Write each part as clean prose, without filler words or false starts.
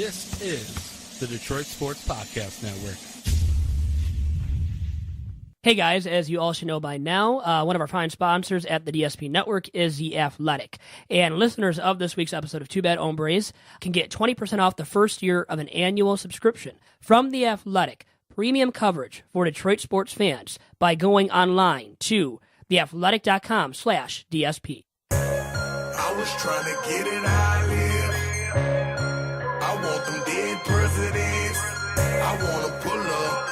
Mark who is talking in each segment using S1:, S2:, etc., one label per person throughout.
S1: This is the Detroit Sports Podcast Network.
S2: Hey guys, as you all should know by now, one of our fine sponsors at the DSP Network is The Athletic. And listeners of this week's episode of Two Bad Hombres can get 20% off the first year of an annual subscription from The Athletic. Premium coverage for Detroit sports fans by going online to theathletic.com/DSP.
S3: I was trying to get it out here. I want them dead presidents. I want to pull up,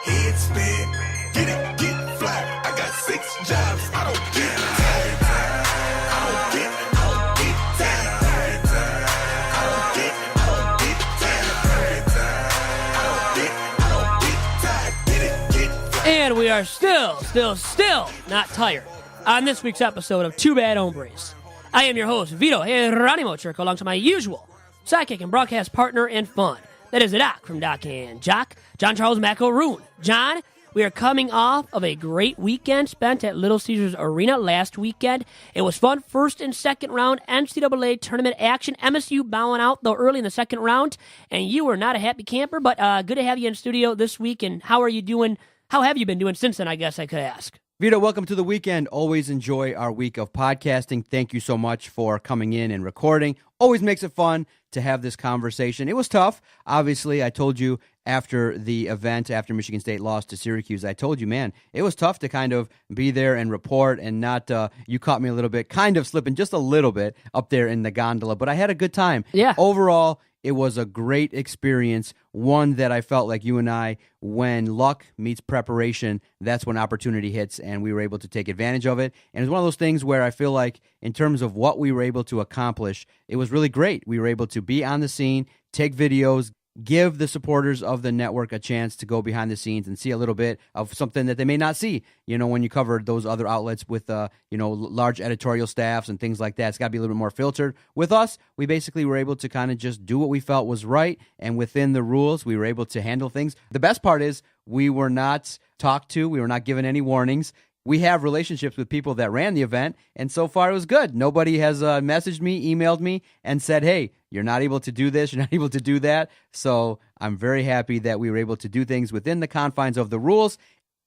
S3: head spin, get it, get fly. I got 6 jobs, I don't get tired. I don't get tired. I don't get tired. I don't get tired. Get it, get fly.
S2: And we are still not tired on this week's episode of Two Bad Hombres. I am your host, Vito Geronimo Church, alongside my usual sidekick and broadcast partner and fun. That is the Doc from Doc and Jock, John Charles McElroon. John, we are coming off of a great weekend spent at Little Caesars Arena last weekend. It was fun. First and second round NCAA Tournament action. MSU bowing out, though, early in the second round. And you were not a happy camper, but good to have you in studio this week. And how are you doing? How have you been doing since then, I guess I could ask?
S4: Vito, welcome to the weekend. Always enjoy our week of podcasting. Thank you so much for coming in and recording. Always makes it fun to have this conversation. It was tough. Obviously, I told you after the event, after Michigan State lost to Syracuse, I told you, man, it was tough to kind of be there and report and not, you caught me a little bit, kind of slipping just a little bit up there in the gondola, but I had a good time.
S2: Yeah.
S4: Overall, it was a great experience, one that I felt like you and I, when luck meets preparation, that's when opportunity hits, and we were able to take advantage of it. And it's one of those things where I feel like in terms of what we were able to accomplish, it was really great. We were able to be on the scene, take videos, give the supporters of the network a chance to go behind the scenes and see a little bit of something that they may not see, when you cover those other outlets with, large editorial staffs and things like that. It's got to be a little bit more filtered. With us, we basically were able to kind of just do what we felt was right, and within the rules, we were able to handle things. The best part is we were not talked to. We were not given any warnings. We have relationships with people that ran the event, and so far it was good. Nobody has messaged me, emailed me, and said, hey, you're not able to do this, you're not able to do that. So I'm very happy that we were able to do things within the confines of the rules.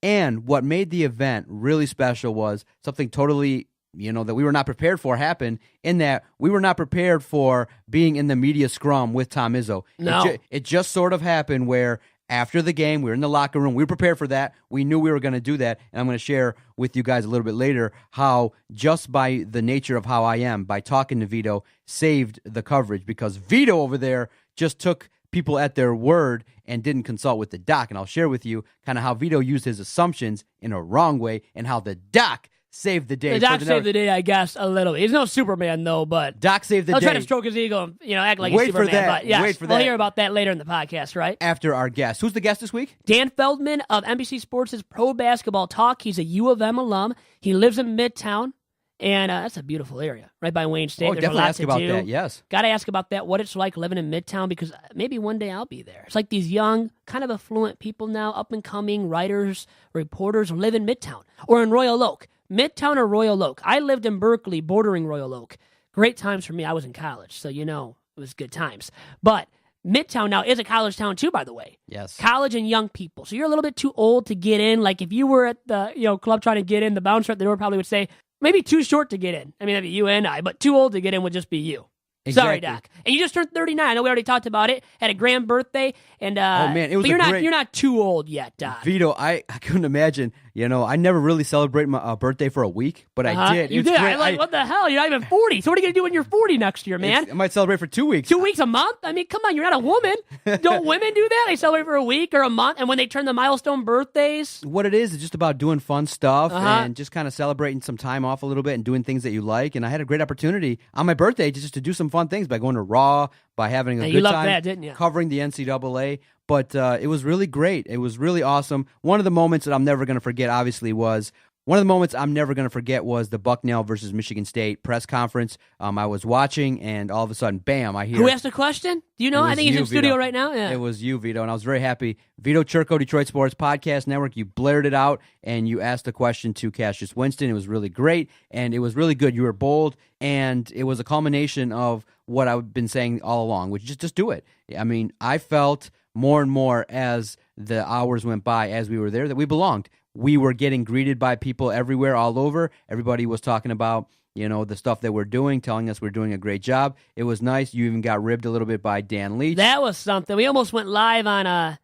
S4: And what made the event really special was something totally, that we were not prepared for happened, in that we were not prepared for being in the media scrum with Tom Izzo.
S2: No.
S4: It just sort of happened where after the game, we were in the locker room. We were prepared for that. We knew we were going to do that. And I'm going to share with you guys a little bit later how, just by the nature of how I am, by talking to Vito, saved the coverage, because Vito over there just took people at their word and didn't consult with the doc. And I'll share with you kind of how Vito used his assumptions in a wrong way and how the doc saved the day.
S2: The Doc saved the day, I guess, a little bit. He's no Superman, though, but
S4: Doc saved the day.
S2: I'll try to stroke his ego and, act like he's Superman.
S4: For that.
S2: But yes,
S4: Wait for
S2: we'll
S4: that.
S2: hear about that later in the podcast, right?
S4: After our guest. Who's the guest this week?
S2: Dan Feldman of NBC Sports' Pro Basketball Talk. He's a U of M alum. He lives in Midtown, and that's a beautiful area, right by Wayne State.
S4: Oh,
S2: There's
S4: definitely
S2: a lot
S4: ask
S2: to
S4: about
S2: do.
S4: that, yes.
S2: Got to ask about that, what it's like living in Midtown, because maybe one day I'll be there. It's like these young, kind of affluent people now, up-and-coming writers, reporters live in Midtown or in Royal Oak. Midtown or Royal Oak. I lived in Berkeley, bordering Royal Oak. Great times for me. I was in college, so it was good times. But Midtown now is a college town too, by the way.
S4: Yes.
S2: College and young people. So you're a little bit too old to get in. Like if you were at the club trying to get in, the bouncer at the door probably would say, maybe too short to get in. I mean, that'd be you and I, but too old to get in would just be you.
S4: Exactly.
S2: Sorry, Doc. And you just turned 39. I know we already talked about it. Had a grand birthday, and
S4: oh man, it was.
S2: But you're not too old yet, Doc.
S4: Vito, I couldn't imagine. I never really celebrate my birthday for a week, but I did.
S2: You did. I'm like, what the hell? You're not even 40. So what are you gonna do when you're 40 next year, man?
S4: I might celebrate for 2 weeks.
S2: 2 weeks a month? I mean, come on, you're not a woman. Don't women do that? They celebrate for a week or a month, and when they turn the milestone birthdays.
S4: What it is just about doing fun stuff and just kind of celebrating some time off a little bit and doing things that you like. And I had a great opportunity on my birthday just to do some fun things by going to Raw, by having a good
S2: you loved
S4: time,
S2: that, didn't you?
S4: Covering the NCAA. But it was really great. It was really awesome. One of the moments that I'm never going to forget, obviously, was one of the moments I'm never going to forget was the Bucknell versus Michigan State press conference. I was watching, and all of a sudden, bam, I hear...
S2: Who asked the question? Do you know? I think he's in studio right now. Yeah.
S4: It was you, Vito, and I was very happy. Vito Churko, Detroit Sports Podcast Network, you blared it out, and you asked the question to Cassius Winston. It was really great, and it was really good. You were bold, and it was a culmination of what I've been saying all along, which is just do it. I mean, I felt more and more as the hours went by, as we were there, that we belonged. We were getting greeted by people everywhere, all over. Everybody was talking about, the stuff that we're doing, telling us we're doing a great job. It was nice. You even got ribbed a little bit by Dan Leach.
S2: That was something. We almost went live on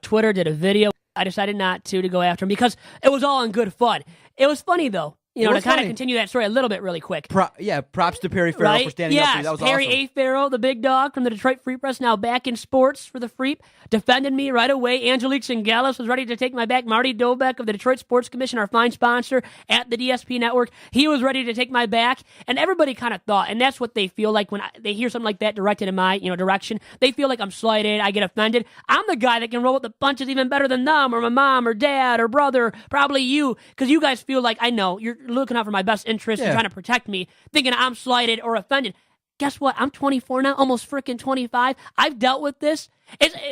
S2: Twitter, did a video. I decided not to go after him because it was all in good fun. It was funny, though. To kind of continue that story a little bit really quick.
S4: Props to Perry Farrell for standing up to you. That was
S2: Perry
S4: awesome.
S2: A. Farrell, the big dog from the Detroit Free Press, now back in sports for the Freep, defended me right away. Angelique Singalis was ready to take my back. Marty Dobeck of the Detroit Sports Commission, our fine sponsor at the DSP Network, he was ready to take my back. And everybody kind of thought, and that's what they feel like when they hear something like that directed in my direction. They feel like I'm slighted, I get offended. I'm the guy that can roll with the punches even better than them, or my mom, or dad, or brother, probably you, because you guys feel like, I know, you're looking out for my best interest and trying to protect me, thinking I'm slighted or offended. Guess what? I'm 24 now, almost freaking 25. I've dealt with this.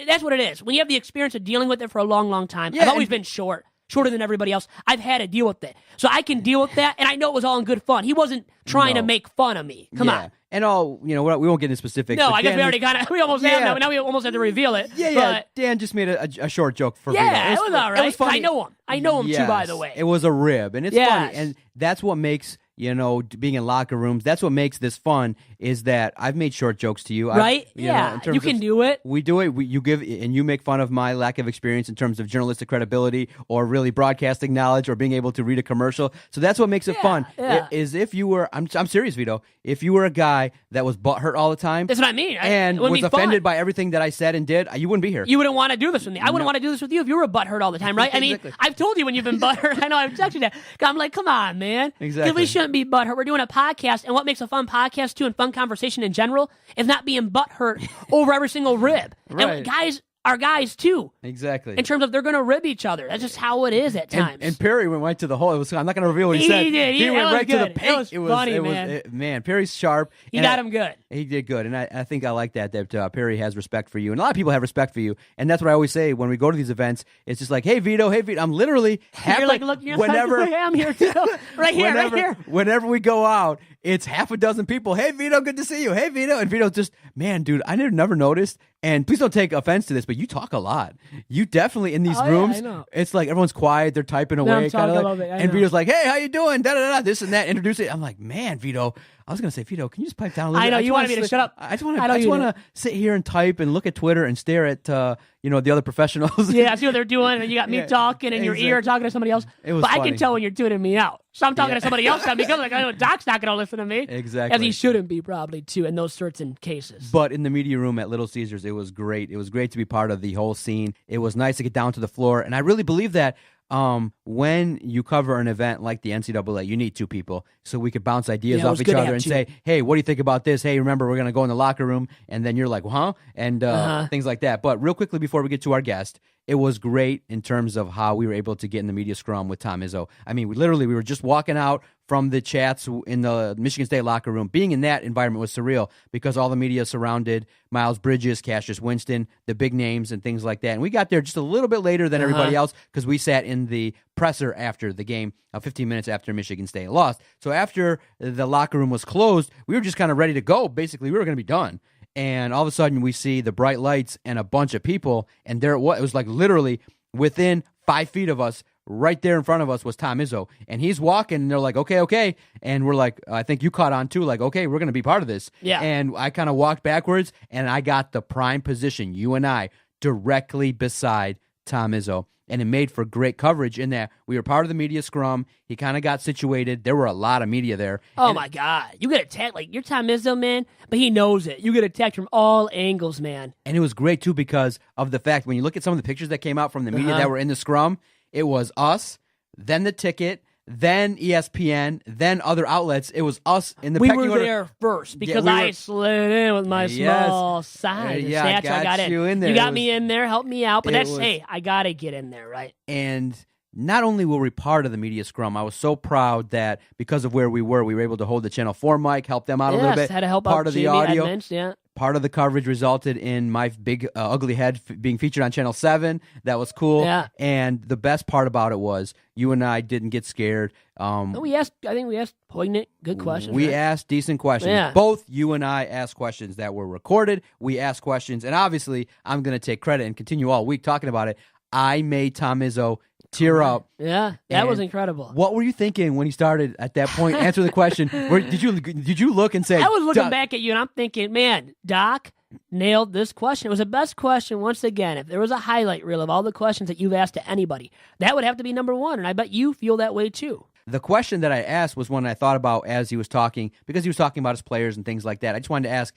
S2: That's what it is. When you have the experience of dealing with it for a long, long time, I've always been shorter than everybody else. I've had to deal with it. So I can deal with that, and I know it was all in good fun. He wasn't trying to make fun of me. Come on.
S4: And we won't get into specifics.
S2: No, I guess we already we almost have now. Now we almost have to reveal it.
S4: Yeah.
S2: But,
S4: Dan just made a short joke for me.
S2: Yeah, it was all right.
S4: It was funny.
S2: I know him too, by the way.
S4: It was a rib, and it's funny. And that's what makes, being in locker rooms, that's what makes this fun, is that I've made short jokes to you.
S2: Right? You can do it.
S4: We do it. You give, and you make fun of my lack of experience in terms of journalistic credibility or really broadcasting knowledge or being able to read a commercial. So that's what makes it fun.
S2: Yeah.
S4: Is if you were, I'm serious, Vito, if you were a guy that was butthurt all the time.
S2: That's what I mean.
S4: And was offended by everything that I said and did, you wouldn't be here.
S2: You wouldn't want to do this with me. I wouldn't want to do this with you if you were butthurt all the time, right?
S4: Exactly.
S2: I mean, I've told you when you've been butthurt. I know I've texted you that. I'm like, come on, man.
S4: Exactly.
S2: Because we shouldn't be butthurt. We're doing a podcast, and what makes a fun podcast, too, and fun conversation in general, is not being butthurt over every single rib.
S4: Right.
S2: And guys are guys, too.
S4: Exactly.
S2: In terms of they're going to rib each other. That's just how it is at times.
S4: And Perry went right to the hole. I'm not going to reveal what he said.
S2: He did.
S4: He went right to the paint.
S2: It was funny, man.
S4: Man, Perry's sharp.
S2: He got him good.
S4: He did good. And I think I like that Perry has respect for you. And a lot of people have respect for you. And that's what I always say when we go to these events. It's just like, hey, Vito. I'm literally
S2: You're like, look, whenever I'm here, too. Right here.
S4: Whenever we go out, it's half a dozen people. Hey, Vito, good to see you. Hey, Vito. And Vito's just, man, dude, I never noticed. And please don't take offense to this, but you talk a lot. You definitely, in these rooms,
S2: I know.
S4: it's like everyone's quiet. They're typing away.
S2: I'm talking about it.
S4: And Vito's like, hey, how you doing? Da-da-da, this and that. Introduce it. I'm like, man, Vito. I was going to say, Vito, can you just pipe down a little bit?
S2: I know, you wanted me to shut up.
S4: I just want to sit here and type and look at Twitter and stare at, the other professionals.
S2: Yeah, I see what they're doing. And you got me talking in your ear, talking to somebody else.
S4: It was
S2: but
S4: funny.
S2: I can tell when you're tuning me out. So I'm talking to somebody else now because I know Doc's not going to listen to me.
S4: Exactly.
S2: As he shouldn't be, probably, too, in those certain cases.
S4: But in the media room at Little Caesars, it was great. It was great to be part of the whole scene. It was nice to get down to the floor. And I really believe that when you cover an event like the NCAA, you need two people so we could bounce ideas off each other and say, hey, what do you think about this? Hey, remember, we're going to go in the locker room. And then you're like, huh? And things like that. But real quickly before we get to our guest, it was great in terms of how we were able to get in the media scrum with Tom Izzo. I mean, we were just walking out from the chats in the Michigan State locker room. Being in that environment was surreal because all the media surrounded Miles Bridges, Cassius Winston, the big names and things like that. And we got there just a little bit later than everybody else because we sat in the presser after the game, 15 minutes after Michigan State lost. So after the locker room was closed, we were just kind of ready to go. Basically, we were going to be done. And all of a sudden, we see the bright lights and a bunch of people, and there it was. It was like literally within 5 feet of us, right there in front of us was Tom Izzo. And he's walking, and they're like, okay. And we're like, I think you caught on too, like, okay, we're going to be part of this.
S2: Yeah.
S4: And I kind of walked backwards, and I got the prime position, you and I, directly beside Tom Izzo. And it made for great coverage in that we were part of the media scrum. He kind of got situated. There were a lot of media there.
S2: Oh, my God. You get attacked. Like, you're Tom Izzo, man, but he knows it. You get attacked from all angles, man.
S4: And it was great, too, because of the fact when you look at some of the pictures that came out from the media that were in the scrum, it was us, then the ticket, then ESPN, then other outlets. It was us in the pecking order.
S2: We were there first because I slid in with my small size.
S4: I got
S2: you in there. You got me in there, helped me out. But I got to get in there, right?
S4: And not only were we part of the media scrum, I was so proud that because of where we were able to hold the Channel 4 mic, help them out a little bit.
S2: Had to help
S4: part
S2: out
S4: of the
S2: Jamie
S4: audio.
S2: Edmonds, yeah.
S4: Part of the coverage resulted in my big ugly head being featured on Channel 7. That was cool.
S2: Yeah.
S4: And the best part about it was you and I didn't get scared.
S2: I think we asked poignant, good questions.
S4: We
S2: right?
S4: asked decent questions.
S2: Yeah.
S4: Both you and I asked questions that were recorded. We asked questions. And obviously, I'm going to take credit and continue all week talking about it. I made Tom Izzo tear up.
S2: Yeah, that was incredible.
S4: What were you thinking when he started at that point? Answer the question. Did you look and say?
S2: I was looking back at you and I'm thinking, man, Doc nailed this question. It was the best question once again. If there was a highlight reel of all the questions that you've asked to anybody, that would have to be number one. And I bet you feel that way too.
S4: The question that I asked was one I thought about as he was talking, because he was talking about his players and things like that. I just wanted to ask,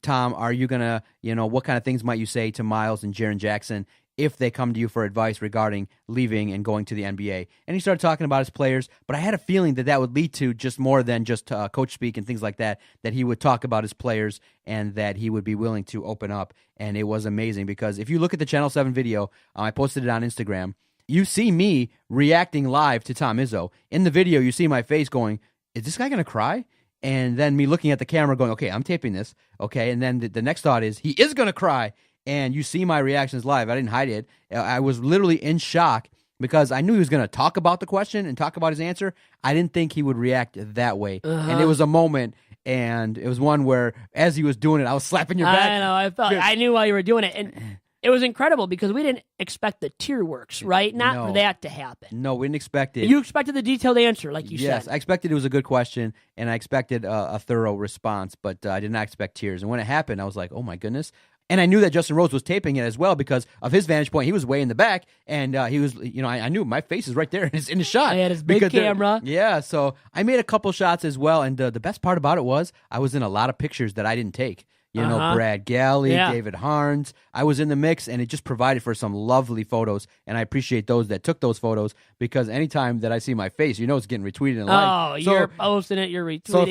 S4: Tom, are you going to, what kind of things might you say to Miles and Jaren Jackson if they come to you for advice regarding leaving and going to the NBA? And he started talking about his players, but I had a feeling that would lead to just more than just coach speak and things like that he would talk about his players and that he would be willing to open up. And it was amazing because if you look at the Channel 7 video, I posted it on Instagram, you see me reacting live to Tom Izzo. In the video, you see my face going, is this guy going to cry? And then me looking at the camera going, okay, I'm taping this. Okay, and then the next thought is, he is going to cry. And you see my reactions live. I didn't hide it. I was literally in shock because I knew he was going to talk about the question and talk about his answer. I didn't think he would react that way. And it was a moment, and it was one where, as he was doing it, I was slapping your back.
S2: I know. I knew while you were doing it. And it was incredible because we didn't expect the tear works, right? Not for that to happen.
S4: No, we didn't expect it.
S2: You expected the detailed answer, like you said.
S4: Yes, I expected it was a good question, and I expected a thorough response, but I did not expect tears. And when it happened, I was like, oh my goodness. And I knew that Justin Rose was taping it as well because of his vantage point. He was way in the back, and he was, I knew my face is right there in the shot.
S2: He had his big camera.
S4: Yeah, so I made a couple shots as well, and the best part about it was I was in a lot of pictures that I didn't take. Brad Galley, David Harns. I was in the mix, and it just provided for some lovely photos, and I appreciate those that took those photos because anytime that I see my face, it's getting retweeted and liked.
S2: You're posting it, you're retweeting it.
S4: So if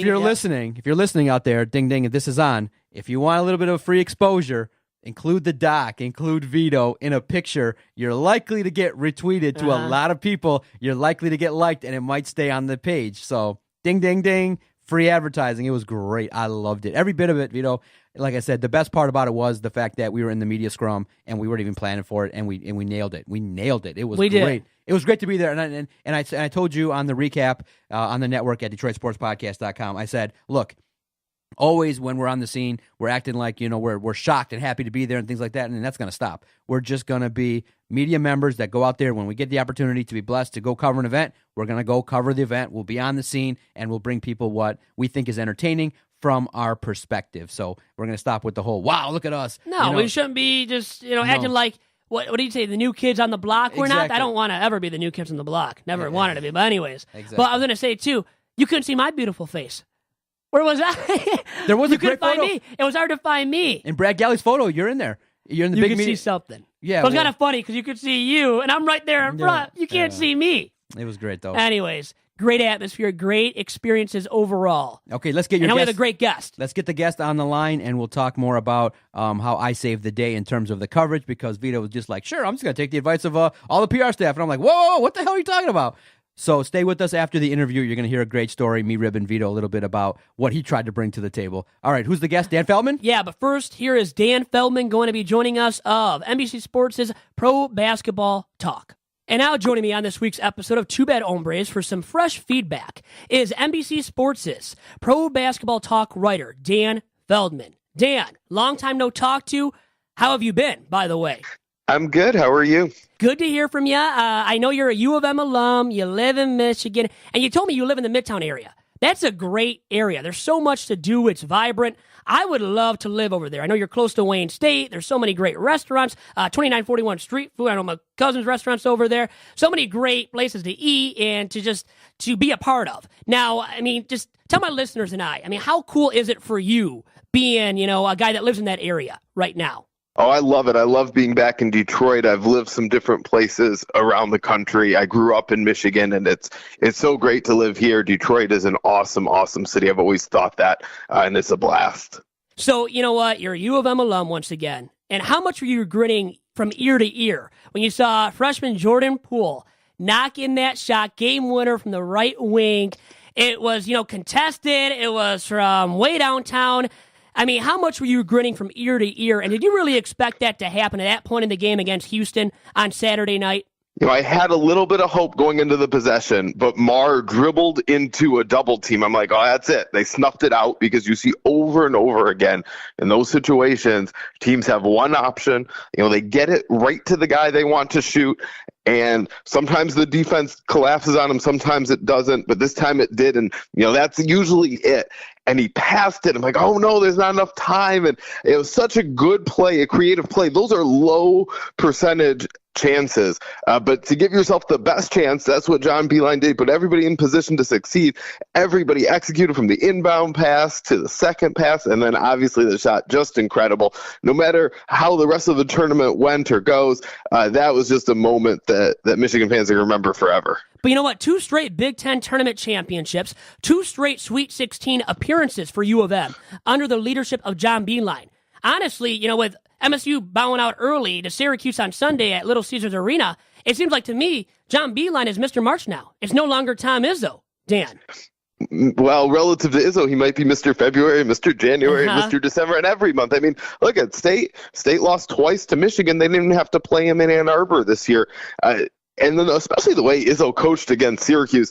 S4: you're listening out there, ding, ding, if this is on, if you want a little bit of free exposure, include the Doc, include Vito in a picture. You're likely to get retweeted to a lot of people. You're likely to get liked, and it might stay on the page. So ding, ding, ding. Free advertising. It was great. I loved it. Every bit of it, Vito. Like I said, the best part about it was the fact that we were in the media scrum and we weren't even planning for it, and we nailed it. We nailed it. It was great. Did. It was great to be there. And I told you on the recap on the network at DetroitSportsPodcast.com, I said, look, always when we're on the scene, we're acting like, we're shocked and happy to be there and things like that, and that's going to stop. We're just going to be media members that go out there when we get the opportunity to be blessed to go cover an event. We're going to go cover the event. We'll be on the scene, and we'll bring people what we think is entertaining from our perspective. So we're going to stop with the whole, wow, look at us.
S2: No, we shouldn't be just, acting like, what do you say, the new kids on the block? We're not. I don't want to ever be the new kids on the block. Never wanted to be. But anyways. Exactly. But I was going to say, too, you couldn't see my beautiful face. Where was I?
S4: There was a great photo.
S2: Find me. It was hard to find me.
S4: In Brad Galley's photo, you're in there. You're in the big meeting.
S2: You could see something.
S4: Yeah.
S2: It was kind of funny because you could see you, and I'm right there in front. You can't see me.
S4: It was great, though.
S2: Anyways, great atmosphere, great experiences overall.
S4: Okay, let's get your guest.
S2: And we have a great guest.
S4: Let's get the guest on the line, and we'll talk more about how I saved the day in terms of the coverage, because Vito was just like, sure, I'm just going to take the advice of all the PR staff. And I'm like, whoa, what the hell are you talking about? So stay with us after the interview. You're going to hear a great story, me ribbing Vito a little bit about what he tried to bring to the table. All right, who's the guest? Dan Feldman?
S2: Yeah, but first, here is Dan Feldman going to be joining us of NBC Sports' Pro Basketball Talk. And now joining me on this week's episode of Two Bad Hombres for some fresh feedback is NBC Sports' Pro Basketball Talk writer, Dan Feldman. Dan, long time no talk to. How have you been, by the way?
S5: I'm good. How are you?
S2: Good to hear from you. I know you're a U of M alum. You live in Michigan, and you told me you live in the Midtown area. That's a great area. There's so much to do. It's vibrant. I would love to live over there. I know you're close to Wayne State. There's so many great restaurants. 2941 Street Food. I know my cousin's restaurant's over there. So many great places to eat and to be a part of. Now, I mean, just tell my listeners and how cool is it for you being, a guy that lives in that area right now?
S5: Oh, I love it. I love being back in Detroit. I've lived some different places around the country. I grew up in Michigan, and it's so great to live here. Detroit is an awesome, awesome city. I've always thought that, and it's a blast.
S2: So, you know what? You're a U of M alum once again. And how much were you grinning from ear to ear when you saw freshman Jordan Poole knock in that shot, game winner from the right wing. It was, contested. It was from way downtown. I mean, how much were you grinning from ear to ear? And did you really expect that to happen at that point in the game against Houston on Saturday night?
S5: I had a little bit of hope going into the possession, but Marr dribbled into a double team. I'm like, oh, that's it. They snuffed it out, because you see over and over again in those situations, teams have one option. They get it right to the guy they want to shoot. And sometimes the defense collapses on him. Sometimes it doesn't. But this time it did. And, that's usually it. And he passed it. I'm like, oh, no, there's not enough time. And it was such a good play, a creative play. Those are low percentage chances. But to give yourself the best chance, that's what John Beilein did. Put everybody in position to succeed. Everybody executed from the inbound pass to the second pass. And then obviously the shot, just incredible. No matter how the rest of the tournament went or goes, that was just a moment that Michigan fans are going to remember forever.
S2: But you know what? 2 straight Big Ten tournament championships, 2 straight Sweet 16 appearances for U of M under the leadership of John Beilein. Honestly, with MSU bowing out early to Syracuse on Sunday at Little Caesars Arena, it seems like to me, John Beilein is Mr. March now. It's no longer Tom Izzo. Dan.
S5: Well, relative to Izzo, he might be Mr. February, Mr. January, Mr. December, and every month. I mean, look at State. State lost twice to Michigan. They didn't even have to play him in Ann Arbor this year. And then especially the way Izzo coached against Syracuse,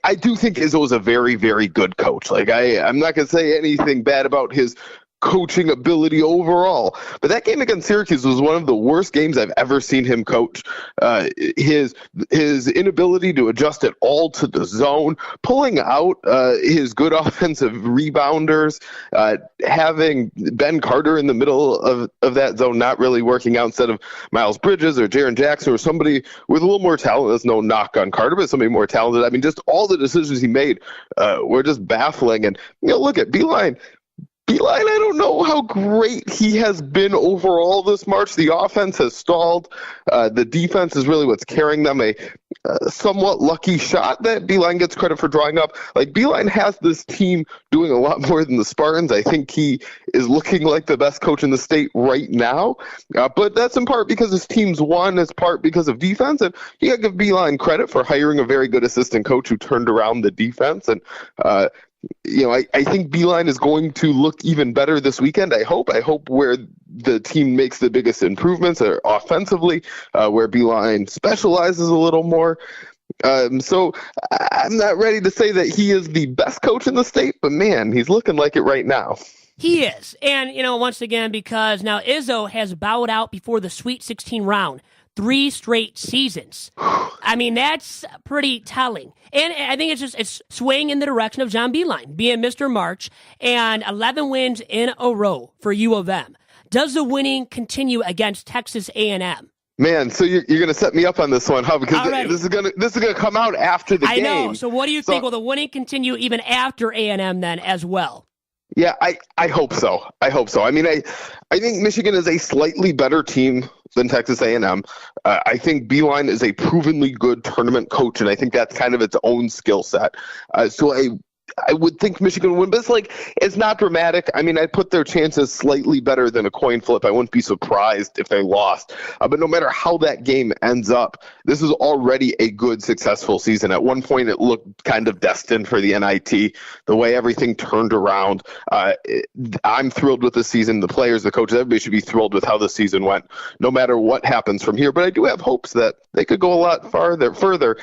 S5: I do think Izzo is a very, very good coach. Like, I'm not going to say anything bad about his coaching ability overall, but that game against Syracuse was one of the worst games I've ever seen him coach. His inability to adjust at all to the zone, pulling out his good offensive rebounders, having Ben Carter in the middle of that zone not really working out instead of Miles Bridges or Jaren Jackson or somebody with a little more talent. There's no knock on Carter, but somebody more talented. I mean, just all the decisions he made were just baffling. And look at Beilein. I don't know how great he has been overall this March. The offense has stalled. The defense is really what's carrying them. A somewhat lucky shot that Beilein gets credit for drawing up. Like, Beilein has this team doing a lot more than the Spartans. I think he is looking like the best coach in the state right now. But that's in part because his team's won, it's part because of defense. And you got to give Beilein credit for hiring a very good assistant coach who turned around the defense. And I think Beilein is going to look even better this weekend. I hope where the team makes the biggest improvements are offensively, where Beilein specializes a little more. So I'm not ready to say that he is the best coach in the state, but man, he's looking like it right now.
S2: He is. And, once again, because now Izzo has bowed out before the Sweet 16 round 3 straight seasons. I mean, that's pretty telling. And I think it's swaying in the direction of John Beilein being Mr. March, and 11 wins in a row for U of M. Does the winning continue against Texas A&M?
S5: Man, so you're going to set me up on this one, huh? Because this is going to come out after the game.
S2: I know. So what do you think? Will the winning continue even after A&M then as well?
S5: Yeah, I hope so. I mean, I think Michigan is a slightly better team than Texas A&M. I think Beilein is a provenly good tournament coach, and I think that's kind of its own skill set. So I would think Michigan would win, but it's not dramatic. I mean, I put their chances slightly better than a coin flip. I wouldn't be surprised if they lost. But no matter how that game ends up, this is already a good, successful season. At one point, it looked kind of destined for the NIT. The way everything turned around, I'm thrilled with the season. The players, the coaches, everybody should be thrilled with how the season went, no matter what happens from here. But I do have hopes that they could go a lot further.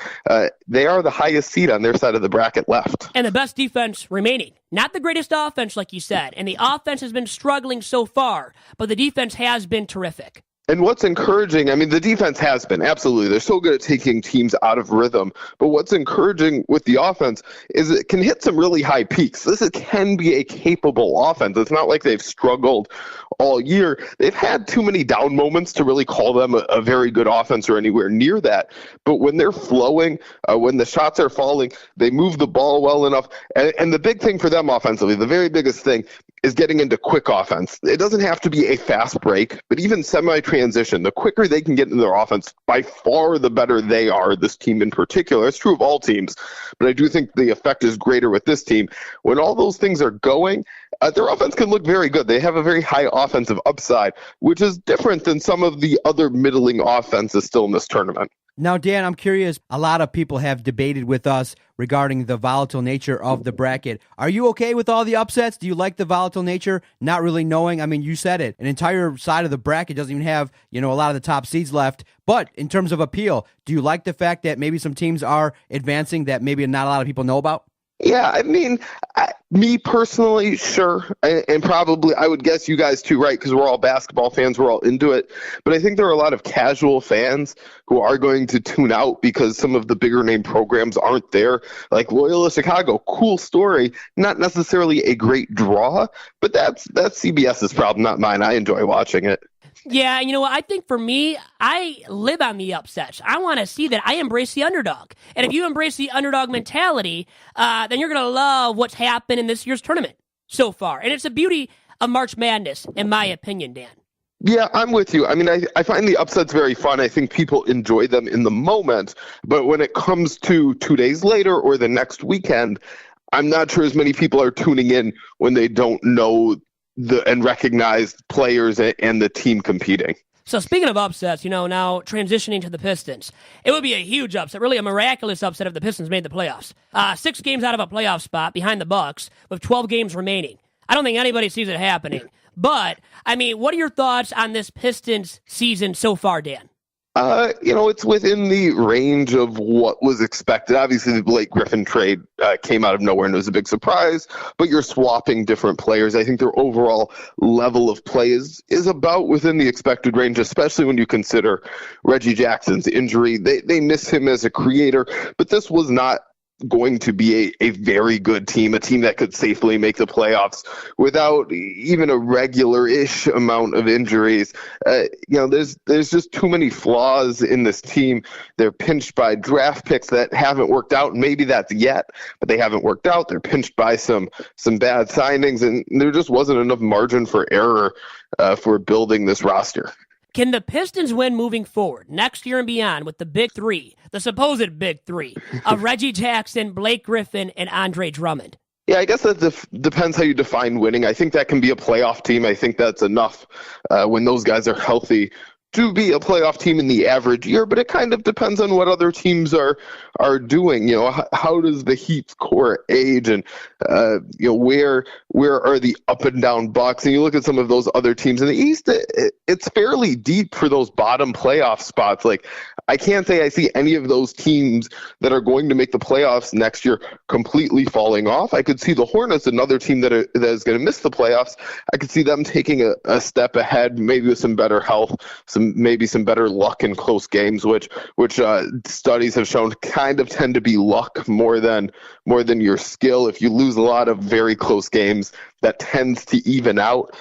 S5: They are the highest seed on their side of the bracket left.
S2: And the best defense remaining. Not the greatest offense, like you said. And the offense has been struggling so far, but the defense has been terrific.
S5: And what's encouraging, I mean, the defense has been, absolutely. They're so good at taking teams out of rhythm. But what's encouraging with the offense is it can hit some really high peaks. This can be a capable offense. It's not like they've struggled all year. They've had too many down moments to really call them a very good offense or anywhere near that. But when they're flowing, when the shots are falling, they move the ball well enough. And the big thing for them offensively, the very biggest thing, is getting into quick offense. It doesn't have to be a fast break, but even semi-transition, the quicker they can get into their offense, by far the better they are, this team in particular. It's true of all teams, but I do think the effect is greater with this team. When all those things are going, their offense can look very good. They have a very high offensive upside, which is different than some of the other middling offenses still in this tournament.
S4: Now, Dan, I'm curious, a lot of people have debated with us regarding the volatile nature of the bracket. Are you okay with all the upsets? Do you like the volatile nature, not really knowing? I mean, you said it. An entire side of the bracket doesn't even have, a lot of the top seeds left. But in terms of appeal, do you like the fact that maybe some teams are advancing that maybe not a lot of people know about?
S5: Yeah, I mean, me personally, sure. And probably, I would guess you guys too, right? Because we're all basketball fans, we're all into it. But I think there are a lot of casual fans who are going to tune out because some of the bigger name programs aren't there. Like Loyola Chicago, cool story, not necessarily a great draw, but that's CBS's problem, not mine. I enjoy watching it.
S2: Yeah, you know what? I think for me, I live on the upsets. I want to see that I embrace the underdog. And if you embrace the underdog mentality, then you're going to love what's happened in this year's tournament so far. And it's the beauty of March Madness, in my opinion, Dan.
S5: Yeah, I'm with you. I mean, I find the upsets very fun. I think people enjoy them in the moment. But when it comes to 2 days later or the next weekend, I'm not sure as many people are tuning in when they don't know and recognize players and the team competing.
S2: So speaking of upsets, now transitioning to the Pistons, it would be a huge upset, really a miraculous upset if the Pistons made the playoffs. 6 games out of a playoff spot behind the Bucks with 12 games remaining. I don't think anybody sees it happening. But, I mean, what are your thoughts on this Pistons season so far, Dan?
S5: It's within the range of what was expected. Obviously, the Blake Griffin trade came out of nowhere and it was a big surprise, but you're swapping different players. I think their overall level of play is about within the expected range, especially when you consider Reggie Jackson's injury. They miss him as a creator, but this was not going to be a very good team, a team that could safely make the playoffs without even a regular-ish amount of injuries. There's just too many flaws in this team. They're pinched by draft picks that haven't worked out. Maybe that's yet, but they haven't worked out. They're pinched by some bad signings, and there just wasn't enough margin for error for building this roster.
S2: Can the Pistons win moving forward next year and beyond with the big three, the supposed big three, of Reggie Jackson, Blake Griffin, and Andre Drummond?
S5: Yeah, I guess that depends how you define winning. I think that can be a playoff team. I think that's enough when those guys are healthy to be a playoff team in the average year, but it kind of depends on what other teams are doing. How does the Heat's core age, and where are the up and down Bucks? And you look at some of those other teams in the East, it's fairly deep for those bottom playoff spots. Like, I can't say I see any of those teams that are going to make the playoffs next year completely falling off. I could see the Hornets, another team that is going to miss the playoffs. I could see them taking a step ahead, maybe with some better health, maybe some better luck in close games, which studies have shown kind of tend to be luck more than your skill. If you lose a lot of very close games, that tends to even out.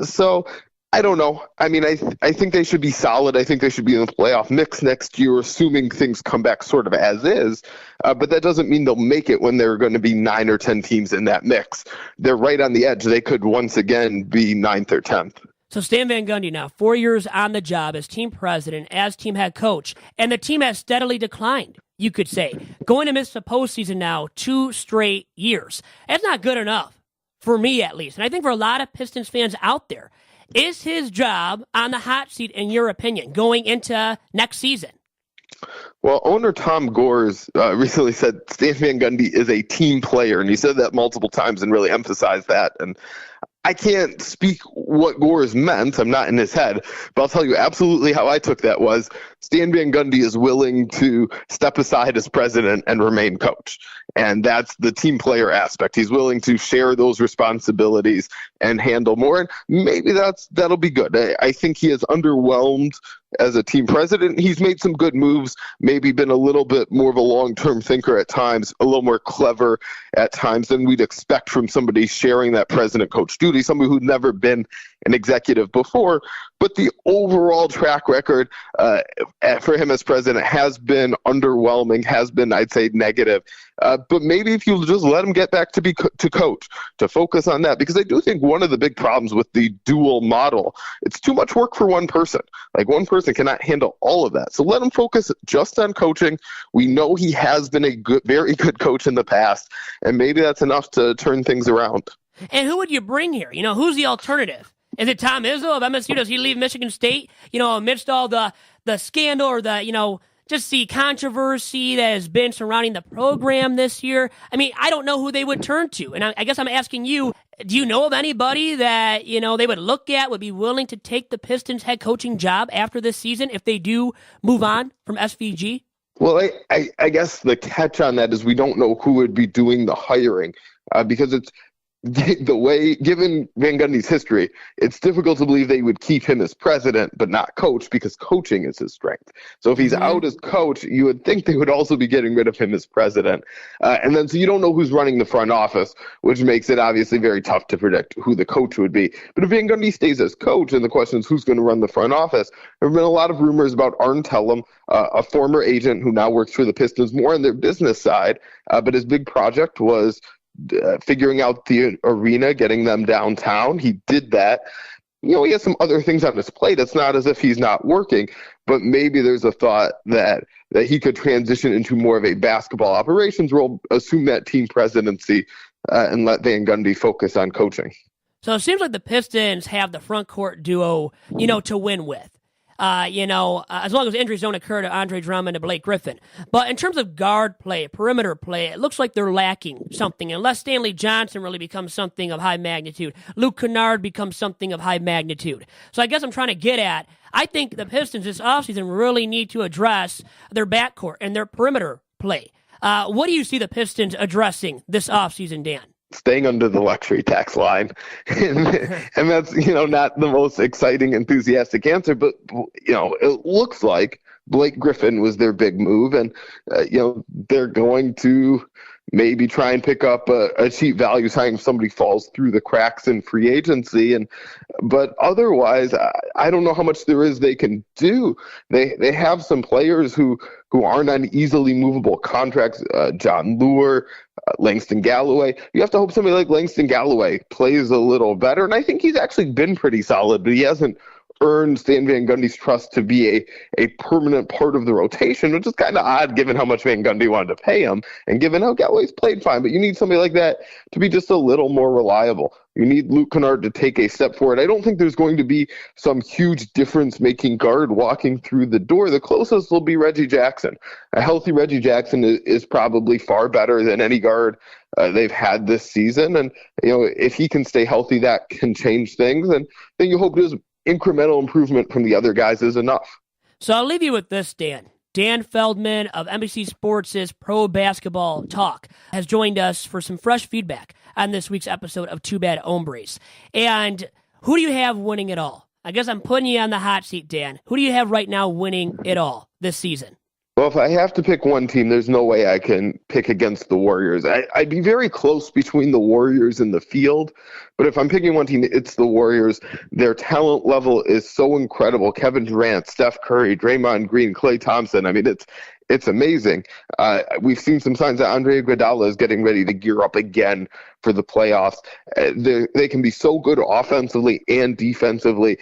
S5: So I don't know. I mean, I think they should be solid. I think they should be in the playoff mix next year, assuming things come back sort of as is. But that doesn't mean they'll make it when there are going to be 9 or 10 teams in that mix. They're right on the edge. They could once again be 9th or 10th.
S2: So Stan Van Gundy now, 4 years on the job as team president, as team head coach, and the team has steadily declined, you could say. Going to miss the postseason now 2 straight years. That's not good enough, for me at least, and I think for a lot of Pistons fans out there. Is his job on the hot seat, in your opinion, going into next season?
S5: Well, owner Tom Gores recently said Stan Van Gundy is a team player, and he said that multiple times and really emphasized that. And I can't speak what Gores meant. I'm not in his head, but I'll tell you absolutely how I took that was Stan Van Gundy is willing to step aside as president and remain coach. And that's the team player aspect. He's willing to share those responsibilities and handle more. And maybe that'll be good. I think he is underwhelmed as a team president. He's made some good moves, maybe been a little bit more of a long-term thinker at times, a little more clever at times than we'd expect from somebody sharing that president-coach duty, somebody who'd never been an executive before. But the overall track record for him as president has been underwhelming, has been, I'd say, negative. But maybe if you just let him get back to coach, to focus on that, because I do think one of the big problems with the dual model, it's too much work for one person. Like, one person cannot handle all of that. So let him focus just on coaching. We know he has been a very good coach in the past, and maybe that's enough to turn things around.
S2: And who would you bring here? Who's the alternative? Is it Tom Izzo of MSU? Does he leave Michigan State, amidst all the scandal or the just the controversy that has been surrounding the program this year, I mean, I don't know who they would turn to. And I guess I'm asking you, do you know of anybody that, they would look at, would be willing to take the Pistons head coaching job after this season if they do move on from SVG?
S5: Well, I guess the catch on that is we don't know who would be doing the hiring because it's the way, given Van Gundy's history, it's difficult to believe they would keep him as president but not coach because coaching is his strength. So if he's out as coach, you would think they would also be getting rid of him as president. And then so you don't know who's running the front office, which makes it obviously very tough to predict who the coach would be. But if Van Gundy stays as coach, and the question is who's going to run the front office, there have been a lot of rumors about Arn Tellem, a former agent who now works for the Pistons more on their business side, but his big project was figuring out the arena, getting them downtown. He did that. He has some other things on his plate. It's not as if he's not working, but maybe there's a thought that he could transition into more of a basketball operations role, assume that team presidency, and let Van Gundy focus on coaching.
S2: So it seems like the Pistons have the front court duo, to win with. As long as injuries don't occur to Andre Drummond and Blake Griffin. But in terms of guard play, perimeter play, it looks like they're lacking something. Unless Stanley Johnson really becomes something of high magnitude, Luke Kennard becomes something of high magnitude. So I guess I'm trying to get at, I think the Pistons this offseason really need to address their backcourt and their perimeter play. What do you see the Pistons addressing this offseason, Dan?
S5: Staying under the luxury tax line. and that's, not the most exciting, enthusiastic answer, but, it looks like Blake Griffin was their big move. And, they're going to maybe try and pick up a cheap value signing if somebody falls through the cracks in free agency. But otherwise, I don't know how much there is they can do. They have some players who aren't on easily movable contracts. John Lure, Langston Galloway. You have to hope somebody like Langston Galloway plays a little better. And I think he's actually been pretty solid, but he hasn't earned Stan Van Gundy's trust to be a permanent part of the rotation, which is kind of odd given how much Van Gundy wanted to pay him and given how Galloway's played fine. But you need somebody like that to be just a little more reliable. You need Luke Kennard to take a step forward. I don't think there's going to be some huge difference-making guard walking through the door. The closest will be Reggie Jackson. A healthy Reggie Jackson is probably far better than any guard they've had this season. And, if he can stay healthy, that can change things. And then you hope there's incremental improvement from the other guys is enough.
S2: So I'll leave you with this, Dan. Dan Feldman of NBC Sports' Pro Basketball Talk has joined us for some fresh feedback on this week's episode of Two Bad Hombres. And who do you have winning it all? I guess I'm putting you on the hot seat, Dan. Who do you have right now winning it all this season?
S5: Well, if I have to pick one team, there's no way I can pick against the Warriors. I'd be very close between the Warriors and the field, but if I'm picking one team, it's the Warriors. Their talent level is so incredible. Kevin Durant, Steph Curry, Draymond Green, Klay Thompson. I mean, it's amazing. We've seen some signs that Andre Iguodala is getting ready to gear up again for the playoffs. They can be so good offensively and defensively.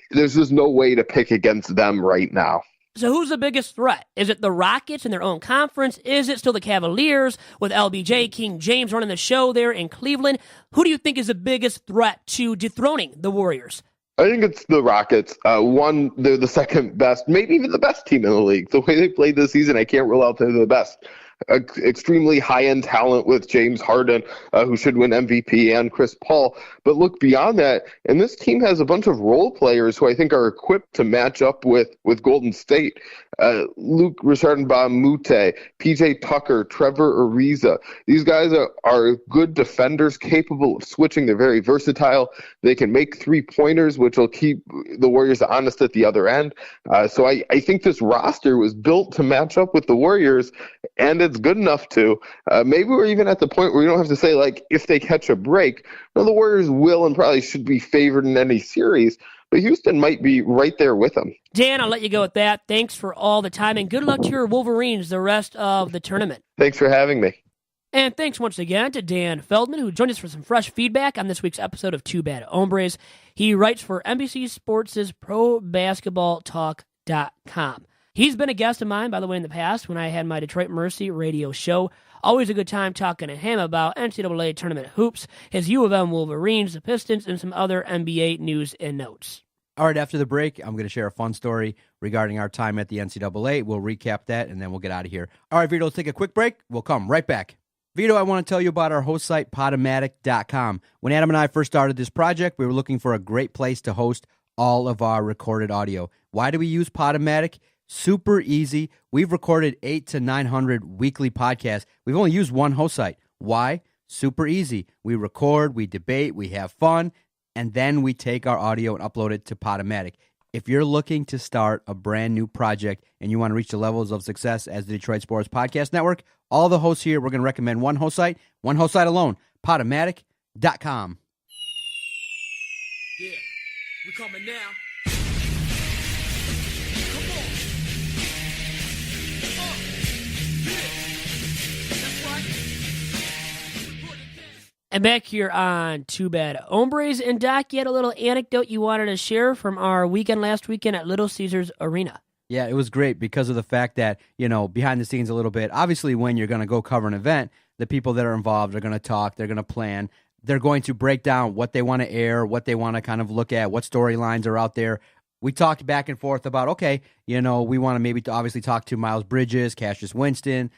S5: There's just no way to pick against them right now.
S2: So who's the biggest threat? Is it the Rockets in their own conference? Is it still the Cavaliers with LBJ, King James running the show there in Cleveland? Who do you think is the biggest threat to dethroning the Warriors?
S5: I think it's the Rockets. They're the second best, maybe even the best team in the league. The way they played this season, I can't rule out they're the best. Extremely high-end talent with James Harden, who should win MVP, and Chris Paul. But look beyond that, and this team has a bunch of role players who I think are equipped to match up with Golden State. Luke Richard-Mbah-a-Moute, PJ Tucker, Trevor Ariza. These guys are good defenders, capable of switching. They're very versatile. They can make three-pointers, which will keep the Warriors honest at the other end. So I think this roster was built to match up with the Warriors, and it's good enough to. Maybe we're even at the point where you don't have to say, like, if they catch a break. No, the Warriors will and probably should be favored in any series, but Houston might be right there with them.
S2: Dan, I'll let you go with that. Thanks for all the time, and good luck to your Wolverines the rest of the tournament.
S5: Thanks for having me.
S2: And thanks once again to Dan Feldman, who joined us for some fresh feedback on this week's episode of Two Bad Hombres. He writes for NBC Sports' ProBasketballTalk.com. He's been a guest of mine, by the way, in the past when I had my Detroit Mercy radio show. Always a good time talking to him about NCAA Tournament hoops, his U of M Wolverines, the Pistons, and some other NBA news and notes.
S4: All right, after the break, I'm going to share a fun story regarding our time at the NCAA. We'll recap that, and then we'll get out of here. All right, Vito, let's take a quick break. We'll come right back. Vito, I want to tell you about our host site, Podomatic.com. When Adam and I first started this project, we were looking for a great place to host all of our recorded audio. Why do we use Podomatic? Super easy. We've recorded 800 to 900 weekly podcasts. We've only used one host site. Why? Super easy. We record, we debate, we have fun, and then we take our audio and upload it to Podomatic. If you're looking to start a brand new project and you want to reach the levels of success as the Detroit Sports Podcast Network, all the hosts here, we're going to recommend one host site alone, Podomatic.com.
S6: Yeah, we coming now.
S2: And back here on Two Bad Hombres, and Doc, you had a little anecdote you wanted to share from our weekend last weekend at Little Caesars Arena.
S4: Yeah, it was great because of the fact that, behind the scenes a little bit, obviously when you're going to go cover an event, the people that are involved are going to talk, they're going to plan, they're going to break down what they want to air, what they want to kind of look at, what storylines are out there. We talked back and forth about, okay, we want to maybe obviously talk to Miles Bridges, Cassius Winston,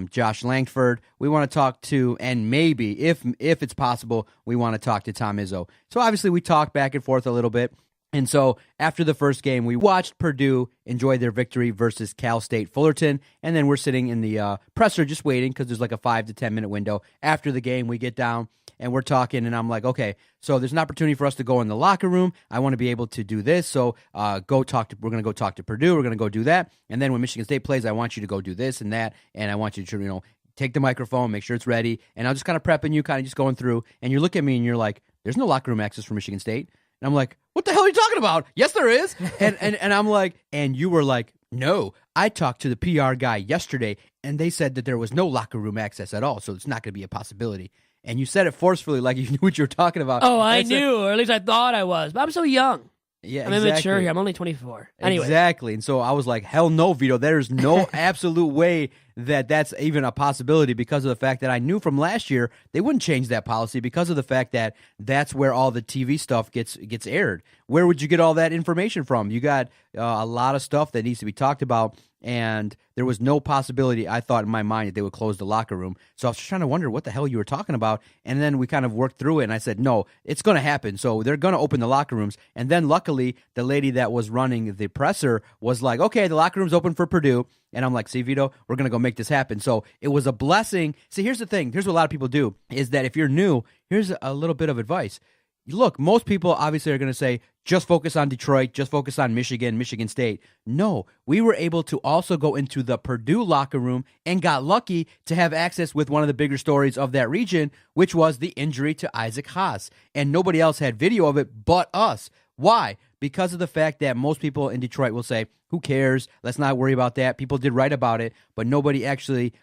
S4: Josh Langford. We want to talk to, and maybe, if it's possible, we want to talk to Tom Izzo. So obviously we talked back and forth a little bit. And so after the first game, we watched Purdue enjoy their victory versus Cal State Fullerton. And then we're sitting in the presser just waiting because there's like a 5 to 10 minute window. After the game, we get down and we're talking, and I'm like, okay, so there's an opportunity for us to go in the locker room. I want to be able to do this. So we're going to go talk to Purdue. We're going to go do that. And then when Michigan State plays, I want you to go do this and that. And I want you to, take the microphone, make sure it's ready. And I'll just kind of prepping you, kind of just going through. And you look at me and you're like, there's no locker room access for Michigan State. And I'm like, what the hell are you talking about? Yes, there is. And I'm like, and you were like, no, I talked to the PR guy yesterday, and they said that there was no locker room access at all, so it's not going to be a possibility. And you said it forcefully, like you knew what you were talking about.
S2: Oh, I knew, or at least I thought I was. But I'm so young.
S4: Yeah,
S2: I'm
S4: exactly.
S2: immature here. I'm only 24. Anyway.
S4: Exactly. And so I was like, hell no, Vito. There's no absolute way that that's even a possibility because of the fact that I knew from last year they wouldn't change that policy because of the fact that that's where all the TV stuff gets aired. Where would you get all that information from? You got a lot of stuff that needs to be talked about, and there was no possibility, I thought in my mind, that they would close the locker room. So I was just trying to wonder what the hell you were talking about, and then we kind of worked through it, and I said, no, it's going to happen. So they're going to open the locker rooms, and then luckily, the lady that was running the presser was like, okay, the locker room's open for Purdue, and I'm like, see, Vito, we're going to go make this happen. So it was a blessing. See, here's the thing. Here's what a lot of people do, is that if you're new, here's a little bit of advice. Look, most people obviously are going to say, just focus on Detroit, just focus on Michigan, Michigan State. No, we were able to also go into the Purdue locker room and got lucky to have access with one of the bigger stories of that region, which was the injury to Isaac Haas. And nobody else had video of it but us. Why? Because of the fact that most people in Detroit will say, who cares? Let's not worry about that. People did write about it, but nobody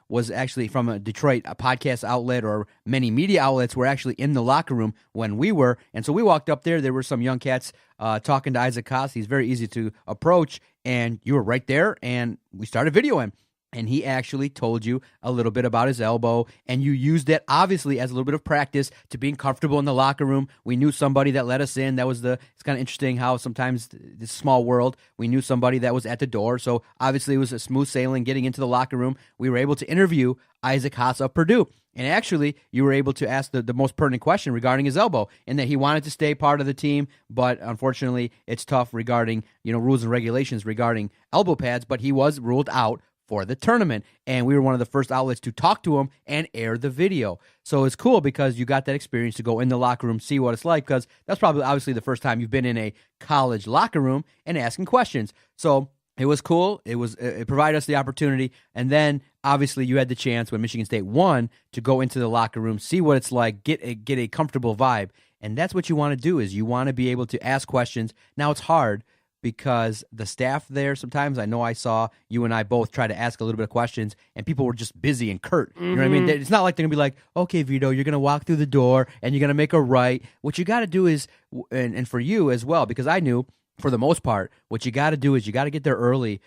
S4: was from a Detroit podcast outlet or many media outlets were actually in the locker room when we were. And so we walked up there. There were some young cats talking to Isaac Haas. He's very easy to approach, and you were right there, and we started videoing. And he actually told you a little bit about his elbow, and you used that obviously as a little bit of practice to being comfortable in the locker room. We knew somebody that let us in. It's kind of interesting how sometimes this small world, we knew somebody that was at the door. So obviously it was a smooth sailing getting into the locker room. We were able to interview Isaac Haas of Purdue. And actually, you were able to ask the most pertinent question regarding his elbow, and that he wanted to stay part of the team, but unfortunately, it's tough regarding rules and regulations regarding elbow pads. But he was ruled out for the tournament, and we were one of the first outlets to talk to him and air the video. So it's cool because you got that experience to go in the locker room, see what it's like, because that's probably obviously the first time you've been in a college locker room and asking questions. So it was cool. It provided us the opportunity, and then obviously you had the chance when Michigan State won to go into the locker room, see what it's like, get a comfortable vibe, and that's what you want to do. Is you want to be able to ask questions. Now it's hard because the staff there, sometimes I know I saw you and I both try to ask a little bit of questions, and people were just busy and curt. You know what I mean? It's not like they're going to be like, okay, Vito, you're going to walk through the door and you're going to make a right. What you got to do is, and for you as well, because I knew for the most part, what you got to do is you got to get there early.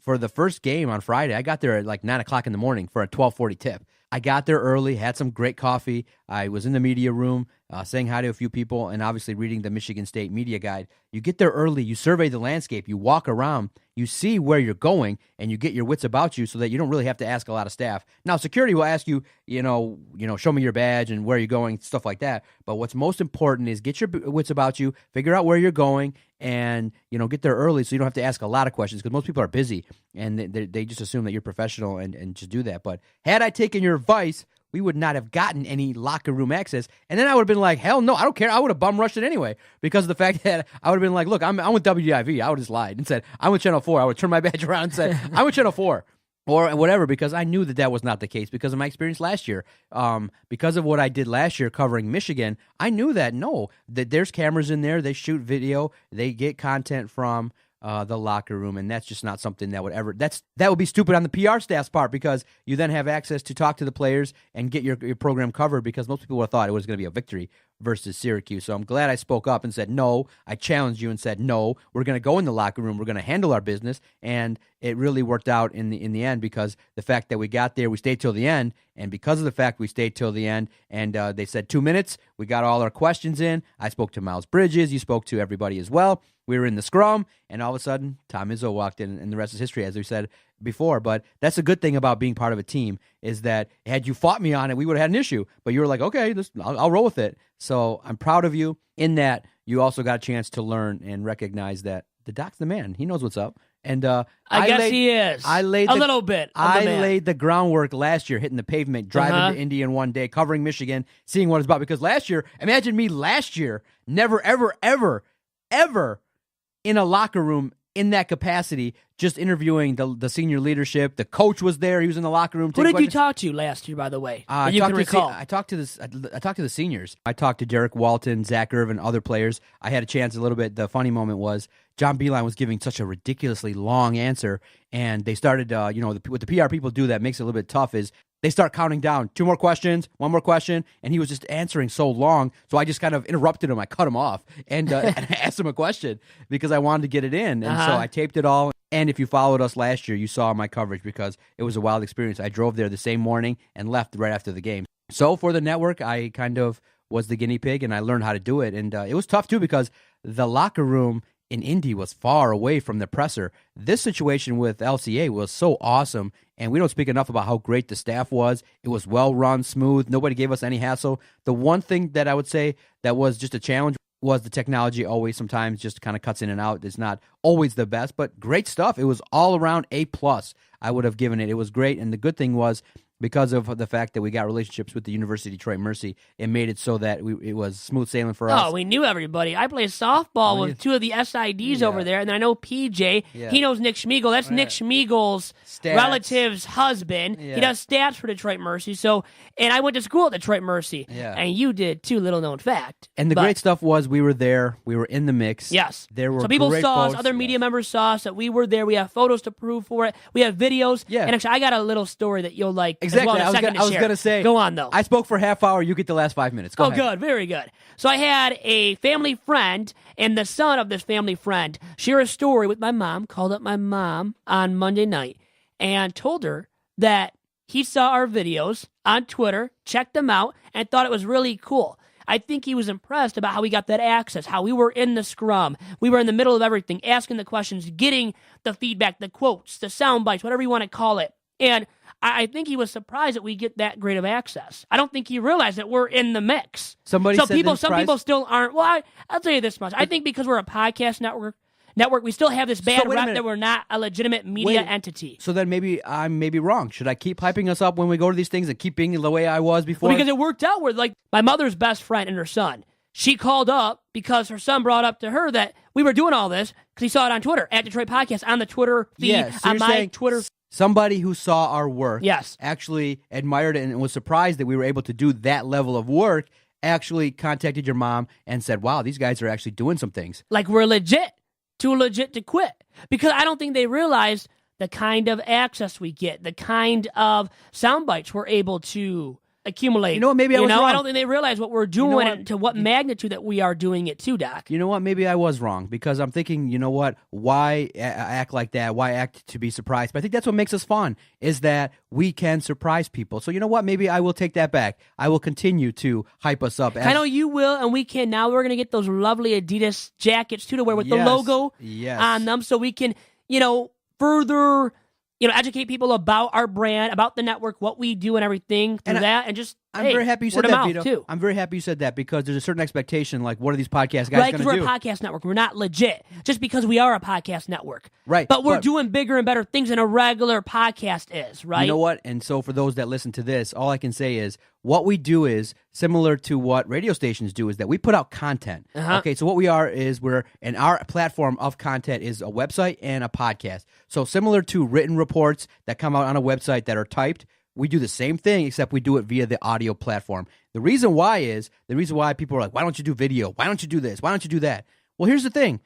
S4: For the first game on Friday, I got there at like 9 o'clock in the morning for a 12:40 tip. I got there early, had some great coffee. I was in the media room saying hi to a few people and obviously reading the Michigan State media guide. You get there early, you survey the landscape, you walk around, you see where you're going, and you get your wits about you so that you don't really have to ask a lot of staff. Now, security will ask you, show me your badge and where you're going, stuff like that. But what's most important is get your wits about you, figure out where you're going, and get there early so you don't have to ask a lot of questions because most people are busy and they just assume that you're professional and just do that. But had I taken your advice, we would not have gotten any locker room access. And then I would have been like, hell no, I don't care. I would have bum rushed it anyway because of the fact that I would have been like, look, I'm with WDIV. I would have just lied and said, I'm with Channel 4. I would turn my badge around and say, I'm with Channel 4 or whatever because I knew that was not the case because of my experience last year. Because of what I did last year covering Michigan, I knew that there's cameras in there. They shoot video. They get content from the locker room, and that's just not something that would be stupid on the PR staff's part because you then have access to talk to the players and get your program covered because most people would have thought it was going to be a victory versus Syracuse. So I'm glad I spoke up and said no. I challenged you and said no. We're going to go in the locker room. We're going to handle our business, and it really worked out in the end because the fact that we got there, we stayed till the end, and because of the fact we stayed till the end, and they said 2 minutes, we got all our questions in. I spoke to Miles Bridges. You spoke to everybody as well. We were in the scrum, and all of a sudden, Tom Izzo walked in, and the rest is history, as we said before. But that's a good thing about being part of a team is that had you fought me on it, we would have had an issue. But you were like, okay, I'll roll with it. So I'm proud of you in that you also got a chance to learn and recognize that the Doc's the man. He knows what's up. And
S2: I guess he is.
S4: I laid
S2: a little bit.
S4: I laid the groundwork last year, hitting the pavement, driving to Indy in one day, covering Michigan, seeing what it's about. Because last year, imagine me last year, never, ever, ever, ever in a locker room in that capacity, just interviewing the senior leadership. The coach was there; he was in the locker room.
S2: Who did you talk to last year, by the way? You can recall.
S4: I talked to the seniors. I talked to Derek Walton, Zach Irvin, other players. I had a chance a little bit. The funny moment was John Beeline was giving such a ridiculously long answer, and they started. What the PR people do that makes it a little bit tough is they start counting down. 2 more questions, 1 more question, and he was just answering so long. So I just kind of interrupted him. I cut him off and asked him a question because I wanted to get it in. And so I taped it all. And if you followed us last year, you saw my coverage because it was a wild experience. I drove there the same morning and left right after the game. So for the network, I kind of was the guinea pig, and I learned how to do it. And it was tough, too, because the locker room in Indy was far away from the presser. This situation with LCA was so awesome, and we don't speak enough about how great the staff was. It was well run, smooth. Nobody gave us any hassle. The one thing that I would say that was just a challenge was the technology always sometimes just kind of cuts in and out. It's not always the best, but great stuff. It was all around A+. I would have given it. It was great, and the good thing was because of the fact that we got relationships with the University of Detroit Mercy, it made it so that it was smooth sailing for us.
S2: Oh, we knew everybody. I played softball with 2 of the SIDs over there, and then I know PJ. Yeah. He knows Nick Schmiegel. That's Nick Schmiegel's relative's husband. Yeah. He does stats for Detroit Mercy. So, and I went to school at Detroit Mercy, and you did too. Little known fact.
S4: And the great stuff was we were there. We were in the mix.
S2: Yes.
S4: There were
S2: so people
S4: great
S2: saw
S4: folks.
S2: us. Other media members saw us that we were there. We have photos to prove for it. We have videos. Yeah. And actually, I got a little story that you'll like.
S4: Exactly.
S2: As well
S4: I was going to say.
S2: Go on, though.
S4: I spoke for a half hour. You get the last 5 minutes. Go ahead.
S2: Good. Very good. So I had a family friend, and the son of this family friend share a story with my mom, called up my mom on Monday night, and told her that he saw our videos on Twitter, checked them out, and thought it was really cool. I think he was impressed about how we got that access, how we were in the scrum. We were in the middle of everything, asking the questions, getting the feedback, the quotes, the sound bites, whatever you want to call it. And I think he was surprised that we get that great of access. I don't think he realized that we're in the mix. Some people still aren't. Well, I'll tell you this much. I think because we're a podcast network, we still have this bad rep that we're not a legitimate media entity.
S4: So then maybe I'm wrong. Should I keep hyping us up when we go to these things and keep being the way I was before?
S2: Well, because it worked out with like my mother's best friend and her son. She called up because her son brought up to her that we were doing all this because he saw it on Twitter, at Detroit Podcast, on the Twitter feed,
S4: so
S2: on my Twitter.
S4: Somebody who saw our work actually admired it and was surprised that we were able to do that level of work, actually contacted your mom and said, wow, these guys are actually doing some things.
S2: Like we're legit, too legit to quit. Because I don't think they realized the kind of access we get, the kind of sound bites we're able to accumulate.
S4: You know what? Maybe I was wrong.
S2: I don't think they realize what we're doing
S4: what?
S2: and to what magnitude that we are doing it too, Doc.
S4: You know what? Maybe I was wrong because I'm thinking, you know what? Why act like that? Why act to be surprised? But I think that's what makes us fun is that we can surprise people. So you know what? Maybe I will take that back. I will continue to hype us up.
S2: I know you will, and we can. Now we're going to get those lovely Adidas jackets too to wear with the logo on them so we can, further educate people about our brand, about the network, what we do and everything through that, and just
S4: I'm very happy you said that, Vito.
S2: Too.
S4: I'm very happy you said that because there's a certain expectation, like, what are these podcast guys
S2: right,
S4: going to do?
S2: Right, because we're a podcast network. We're not legit just because we are a podcast network.
S4: Right.
S2: But we're doing bigger and better things than a regular podcast is, right?
S4: You know what? And so for those that listen to this, all I can say is what we do is similar to what radio stations do is that we put out content. Okay, so what we are is and our platform of content is a website and a podcast. So similar to written reports that come out on a website that are typed, we do the same thing, except we do it via the audio platform. The reason why people are like, why don't you do video? Why don't you do this? Why don't you do that? Well, here's the thing.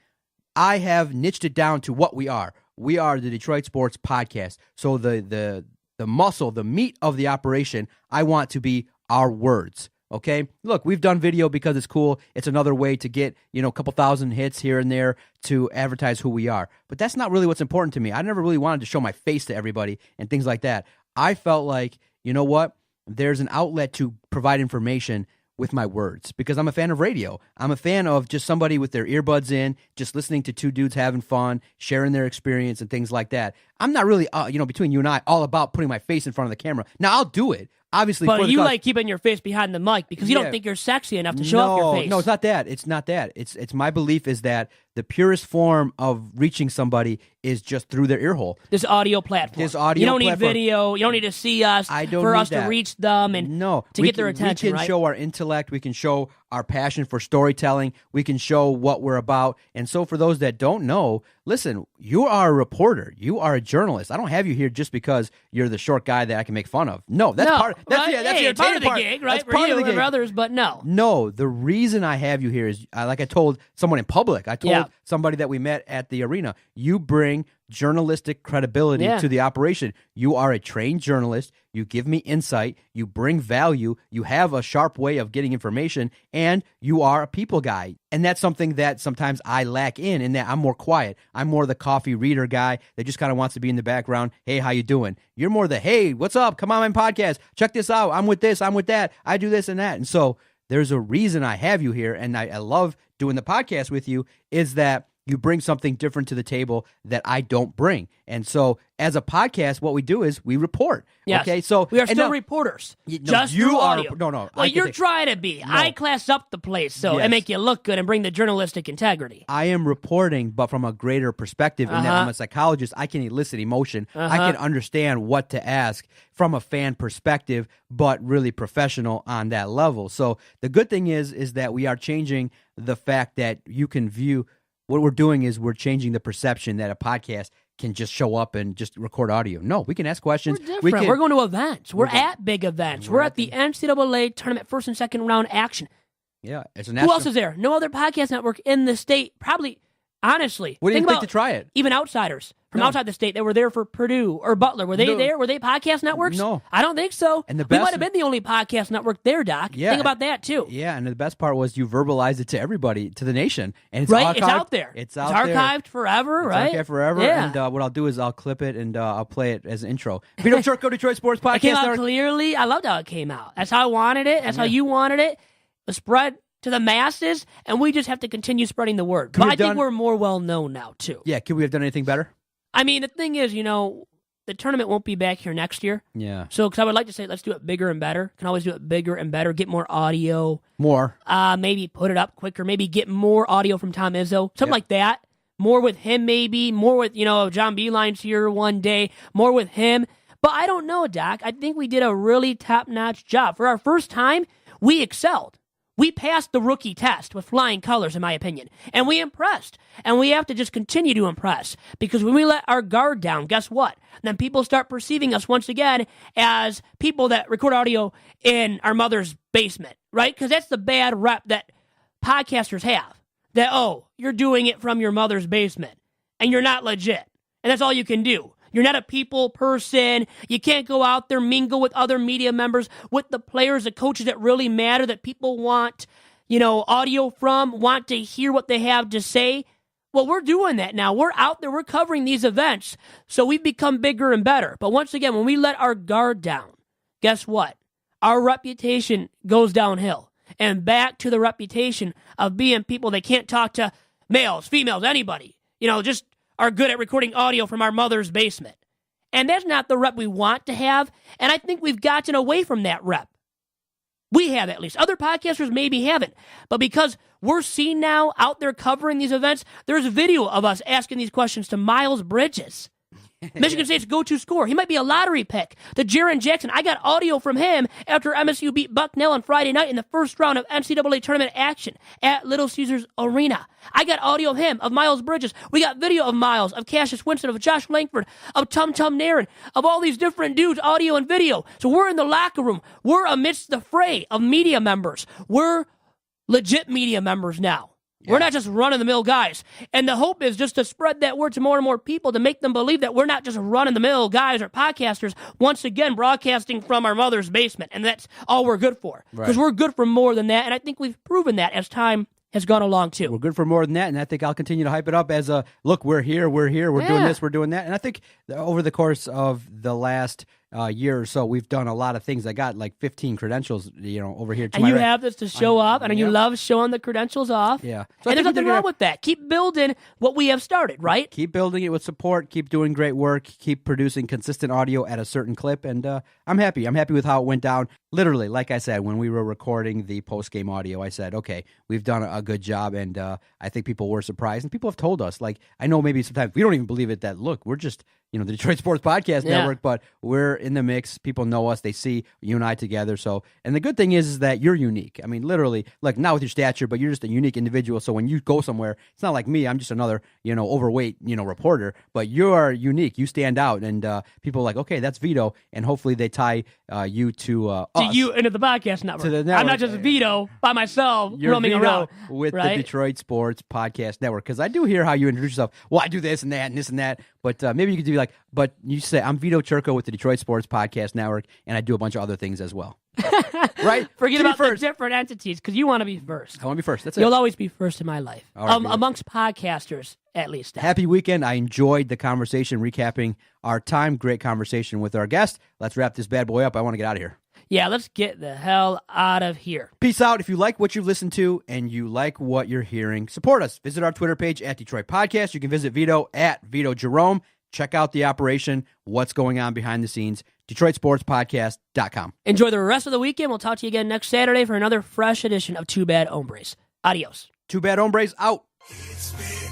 S4: I have niched it down to what we are. We are the Detroit Sports Podcast. So the muscle, the meat of the operation, I want to be our words. Okay? Look, we've done video because it's cool. It's another way to get, a couple thousand hits here and there to advertise who we are. But that's not really what's important to me. I never really wanted to show my face to everybody and things like that. I felt like, you know what? There's an outlet to provide information with my words because I'm a fan of radio. I'm a fan of just somebody with their earbuds in, just listening to two dudes having fun, sharing their experience and things like that. I'm not really, between you and I, all about putting my face in front of the camera. Now, I'll do it. Obviously,
S2: but you like keeping your face behind the mic because you don't think you're sexy enough to show off your face.
S4: No, it's not that. It's not that. It's my belief is that the purest form of reaching somebody is just through their ear hole.
S2: This audio platform. You don't need video. You don't need to see us for us to reach them and to get their attention.
S4: We can show our intellect. We can show our passion for storytelling. We can show what we're about. And so for those that don't know, listen, you are a reporter. You are a journalist. I don't have you here just because you're the short guy that I can make fun of. No, that's part. That's
S2: part of the gig, right?
S4: That's part of the gig.
S2: For others, but no.
S4: No, the reason I have you here is, like I told someone in public, I told somebody that we met at the arena, you bring journalistic credibility to the operation. You are a trained journalist. You give me insight. You bring value. You have a sharp way of getting information, and you are a people guy. And that's something that sometimes I lack in that I'm more quiet. I'm more the coffee reader guy that just kind of wants to be in the background. Hey, how you doing? You're more the, hey, what's up? Come on my podcast. Check this out. I'm with this. I'm with that. I do this and that. And so there's a reason I have you here, and I love doing the podcast with you, is that you bring something different to the table that I don't bring. And so as a podcast, what we do is we report.
S2: Yes.
S4: Okay, so
S2: we are still reporters. Just through audio.
S4: No.
S2: Well, you're trying to be. No. I class up the place and make you look good and bring the journalistic integrity.
S4: I am reporting, but from a greater perspective in that I'm a psychologist. I can elicit emotion. I can understand what to ask from a fan perspective, but really professional on that level. So the good thing is that we are changing the fact that you can view. What we're doing is we're changing the perception that a podcast can just show up and just record audio. No, we can ask questions.
S2: We're different. We're going to events. We're at big events. We're at the NCAA Tournament first and second round action.
S4: Yeah. It's a
S2: Who else is there? No other podcast network in the state. Probably, honestly.
S4: What do you think to try it?
S2: Even outsiders from outside the state that were there for Purdue or Butler. Were they there? Were they podcast networks?
S4: No.
S2: I don't think so.
S4: And
S2: we might have been the only podcast network there, Doc.
S4: Yeah.
S2: Think about that, too.
S4: Yeah, and the best part was you verbalized it to everybody, to the nation. And it's
S2: right?
S4: archived.
S2: It's out there.
S4: It's out
S2: archived forever, right?
S4: It's archived forever.
S2: Yeah.
S4: And what I'll do is I'll clip it and I'll play it as an intro. Vito Churko, Detroit Sports Podcast.
S2: It came out clearly. I loved how it came out. That's how I wanted it. That's how you wanted it. The spread to the masses, and we just have to continue spreading the word. But I think we're more well-known now, too.
S4: Yeah, could we have done anything better?
S2: I mean, the thing is, the tournament won't be back here next year.
S4: Yeah.
S2: So, because I would like to say, let's do it bigger and better. Can always do it bigger and better. Get more audio.
S4: More.
S2: Maybe put it up quicker. Maybe get more audio from Tom Izzo. Something like that. More with him, maybe. More with, John Beeline's here one day. More with him. But I don't know, Doc. I think we did a really top-notch job. For our first time, we excelled. We passed the rookie test with flying colors, in my opinion, and we impressed. And we have to just continue to impress, because when we let our guard down, guess what? Then people start perceiving us once again as people that record audio in our mother's basement, right? Because that's the bad rep that podcasters have. That, you're doing it from your mother's basement, and you're not legit, and that's all you can do. You're not a people person. You can't go out there, mingle with other media members, with the players, the coaches that really matter, that people want, audio from, want to hear what they have to say. Well, we're doing that now. We're out there. We're covering these events. So we've become bigger and better. But once again, when we let our guard down, guess what? Our reputation goes downhill. And back to the reputation of being people that can't talk to males, females, anybody. Just are good at recording audio from our mother's basement. And that's not the rep we want to have. And I think we've gotten away from that rep. We have, at least. Other podcasters maybe haven't. But because we're seen now out there covering these events, there's a video of us asking these questions to Miles Bridges. Michigan State's go-to scorer. He might be a lottery pick. The Reggie Jackson. I got audio from him after MSU beat Bucknell on Friday night in the first round of NCAA Tournament action at Little Caesars Arena. I got audio of him, of Miles Bridges. We got video of Miles, of Cassius Winston, of Josh Langford, of Tum Nairn, of all these different dudes, audio and video. So we're in the locker room. We're amidst the fray of media members. We're legit media members now. Yeah. We're not just run-of-the-mill guys. And the hope is just to spread that word to more and more people, to make them believe that we're not just run-of-the-mill guys or podcasters, once again broadcasting from our mother's basement. And that's all we're good for. Because we're good for more than that, and I think we've proven that as time has gone along, too.
S4: We're good for more than that, and I think I'll continue to hype it up as look, we're here, we're doing this, we're doing that. And I think over the course of the last year or so, we've done a lot of things. I got like 15 credentials, over here.
S2: And you have this to show up, and you love showing the credentials off.
S4: Yeah.
S2: So and there's nothing wrong with that. Keep building what we have started, right?
S4: Keep building it with support. Keep doing great work. Keep producing consistent audio at a certain clip, and I'm happy. I'm happy with how it went down. Literally, like I said, when we were recording the post-game audio, I said, okay, we've done a good job, and I think people were surprised, and people have told us, like, I know maybe sometimes we don't even believe it, that, look, we're just, the Detroit Sports Podcast Network, but we're in the mix. People know us. They see you and I together. So, and the good thing is that you're unique. I mean, literally, like, not with your stature, but you're just a unique individual. So when you go somewhere, it's not like me. I'm just another, overweight, reporter, but you're unique. You stand out, and people are like, okay, that's Vito, and hopefully they tie you to us.
S2: To you and to the podcast network.
S4: To the network.
S2: I'm not just Vito by myself roaming
S4: Vito
S2: around.
S4: With the Detroit Sports Podcast Network, because I do hear how you introduce yourself. Well, I do this and that and this and that, but maybe you could do like, but you say, I'm Vito Churko with the Detroit Sports Podcast Network, and I do a bunch of other things as well. Right?
S2: Forget about the different entities, because you want to be first.
S4: I want to be first. That's it.
S2: You'll always be first in my life.
S4: All right,
S2: amongst podcasters, at least.
S4: Happy weekend. I enjoyed the conversation, recapping our time. Great conversation with our guest. Let's wrap this bad boy up. I want to get out of here.
S2: Yeah, let's get the hell out of here.
S4: Peace out. If you like what you've listened to and you like what you're hearing, support us. Visit our Twitter page at Detroit Podcast. You can visit Vito at Vito Jerome. Check out the operation, what's going on behind the scenes, DetroitSportsPodcast.com.
S2: Enjoy the rest of the weekend. We'll talk to you again next Saturday for another fresh edition of Two Bad Hombres. Adios.
S4: Two Bad Hombres out.
S3: It's been